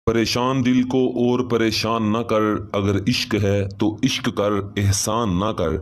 परेशान दिल को और परेशान ना कर, अगर इश्क है तो इश्क कर, एहसान ना कर।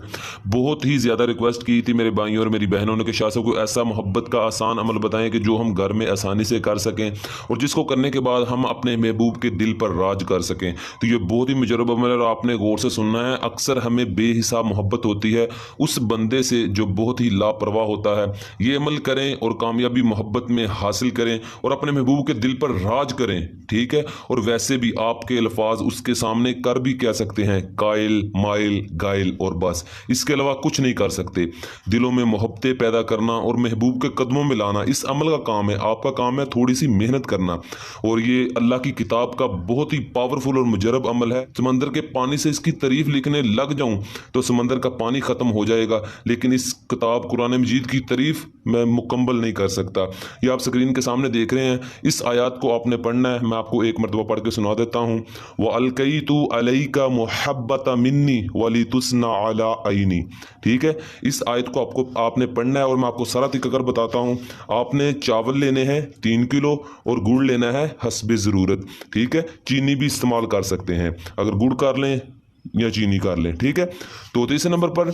बहुत ही ज़्यादा रिक्वेस्ट की थी मेरे भाइयों और मेरी बहनों ने कि शाह साहब को ऐसा मोहब्बत का आसान अमल बताएं कि जो हम घर में आसानी से कर सकें और जिसको करने के बाद हम अपने महबूब के दिल पर राज कर सकें। तो ये बहुत ही मुजरब अमल है और आपने गौर से सुनना है। अक्सर हमें बेहिसाब मोहब्बत होती है उस बंदे से जो बहुत ही लापरवाह होता है। ये अमल करें और कामयाबी मोहब्बत में हासिल करें और अपने महबूब के दिल पर राज करें, ठीक है। और वैसे भी आपके अल्फाज उसके सामने कर भी कह सकते हैं, कायल, माइल, गाइल और बस, इसके अलावा कुछ नहीं कर सकते। दिलों में मोहब्बतें पैदा करना और महबूब के कदमों में लाना इस अमल का काम है। आपका काम है थोड़ी सी मेहनत करना और ये अल्लाह की किताब का बहुत ही पावरफुल और मुजरब अमल है। समंदर के पानी से इसकी तारीफ लिखने लग जाऊं तो समंदर का पानी खत्म हो जाएगा, लेकिन इस किताब कुरान मजीद की तारीफ मैं मुकम्मल नहीं कर सकता। ये आप स्क्रीन के सामने देख रहे हैं। इस आयत को आपने पढ़ना है। मैं आपको एक मरतबा पढ़ के सुना देता हूँ। व अलकैतु अलैका मुहब्बता मिन्नी वली तुस्ना अला ऐनी, ठीक है। इस आयत को आपने पढ़ना है और मैं आपको सारा तरीक़ाकार बताता हूँ। आपने चावल लेने हैं 3 किलो और गुड़ लेना है हस्बे ज़रूरत, ठीक है। चीनी भी इस्तेमाल कर सकते हैं, अगर गुड़ कर लें या चीनी कर लें, ठीक है। तो तीसरे नंबर पर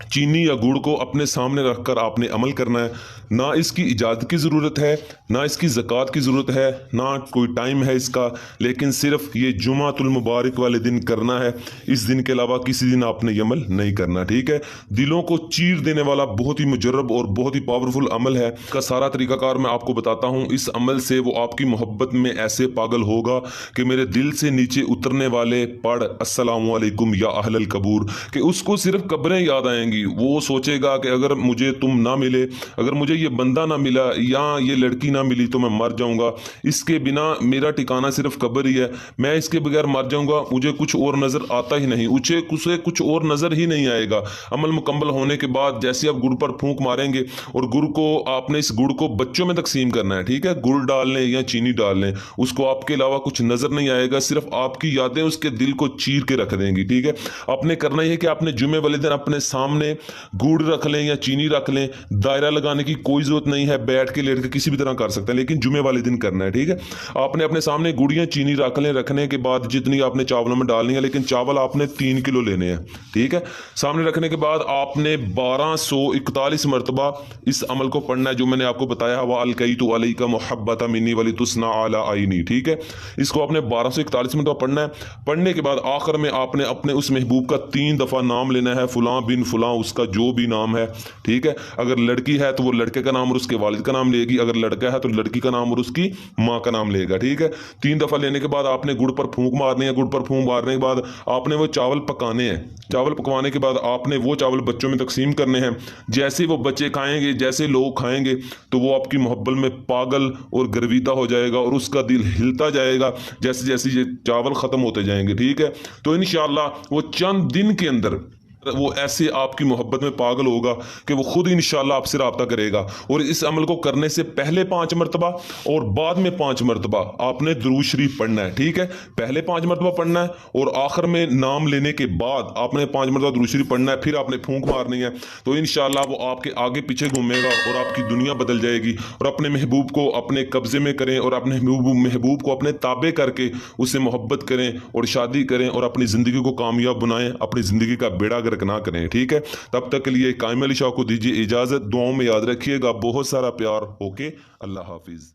चीनी या गुड़ को अपने सामने रखकर आपने अमल करना है। ना इसकी इजाज़त की ज़रूरत है, ना इसकी ज़कात की ज़रूरत है, ना कोई टाइम है इसका, लेकिन सिर्फ ये जुमातुल मुबारक वाले दिन करना है। इस दिन के अलावा किसी दिन आपने ये अमल नहीं करना, ठीक है। दिलों को चीर देने वाला बहुत ही मुजर्रब और बहुत ही पावरफुल अमल है। इसका सारा तरीकाकार मैं आपको बताता हूँ। इस अमल से वो आपकी मोहब्बत में ऐसे पागल होगा कि मेरे दिल से नीचे उतरने वाले पढ़ अस्सलामु अलैकुम या अहलल कबूर, कि उसको सिर्फ कब्रें याद आएंगी। वो सोचेगा कि अगर मुझे तुम ना मिले, अगर मुझे ये बंदा ना मिला या ये लड़की ना मिली तो मैं मर जाऊंगा। इसके बिना मेरा ठिकाना सिर्फ कब्र ही है। मैं इसके बगैर मर जाऊंगा, मुझे कुछ और नजर आता ही नहीं, उसे कुछ और नजर ही नहीं आएगा। अमल मुकम्मल होने के बाद जैसे आप गुड़ पर फूंक मारेंगे और गुड़ को आपने इस गुड़ को बच्चों में तकसीम करना है, ठीक है। गुड़ डाल लें या चीनी डाल लें, उसको आपके अलावा कुछ नजर नहीं आएगा, सिर्फ आपकी यादें उसके दिल को चीर के रख देंगी, ठीक है। आपने करना ही है कि आपने जुमे वाले दिन अपने सामने गुड़ रख लें या चीनी रख लें। दायरा लगाने की कोई जरूरत नहीं है, बैठ के लेट के किसी भी तरह कर सकते हैं, लेकिन जुमे वाले दिन करना है, ठीक है। आपने अपने सामने गुड़ या चीनी रख लें। रखने के बाद जितनी आपने चावलों में डालनी है, लेकिन चावल आपने 3 किलो लेने हैं, ठीक है। सामने रखने के बाद आपने 1241 मरतबा इस अमल को पढ़ना है जो मैंने आपको बताया। वह अलकैतु अलैका मुहब्बता मिन्नी वली तुस्ना अला ऐनी, ठीक है। इसको आपने 1241 मरतबा पढ़ना है। पढ़ने के बाद आखिर में आपने अपने उस महबूब का 3 दफ़ा नाम लेना है, फुलां बिन फुलां, उसका जो भी नाम है, ठीक है। अगर लड़की है तो वो लड़के का नाम और उसके वालिद का नाम लेगी, अगर लड़का है तो लड़की का नाम और उसकी माँ का नाम लेगा, ठीक है। 3 दफ़ा लेने के बाद आपने गुड़ पर फूंक मारनी है। गुड़ पर फूंक मारने के बाद आपने वो चावल पकाने हैं। चावल पकवाने के बाद आपने वो चावल बच्चों में तकसीम करने हैं। जैसे वो बच्चे खाएंगे, जैसे लोग खाएंगे, तो वो आपकी मोहब्बत में पागल और गर्विदा हो जाएगा और उसका दिल हिलता जाएगा जैसे जैसे ये चावल ख़त्म होते जाएंगे, ठीक है। तो इंशाअल्लाह वो चंद दिन के अंदर वो ऐसे आपकी मोहब्बत में पागल होगा कि वो खुद इंशाअल्लाह आपसे रब्ता करेगा। और इस अमल को करने से पहले 5 मरतबा और बाद में 5 मरतबा आपने दुरूद शरीफ पढ़ना है, ठीक है। पहले 5 मरतबा पढ़ना है और आखिर में नाम लेने के बाद आपने 5 मरतबा दुरूद शरीफ पढ़ना है, फिर आपने फूंक मारनी है। तो इंशाअल्लाह वो आपके आगे पीछे घूमेगा और आपकी दुनिया बदल जाएगी। और अपने महबूब को अपने कब्जे में करें और अपने महबूब को अपने ताबे करके उससे मोहब्बत करें और शादी करें और अपनी ज़िंदगी को कामयाब बनाएं, अपनी ज़िंदगी का बेड़ा ना करें, ठीक है। तब तक के लिए कायम अली शाह को दीजिए इजाजत। दुआओं में याद रखिएगा। बहुत सारा प्यार। ओके, अल्लाह हाफिज।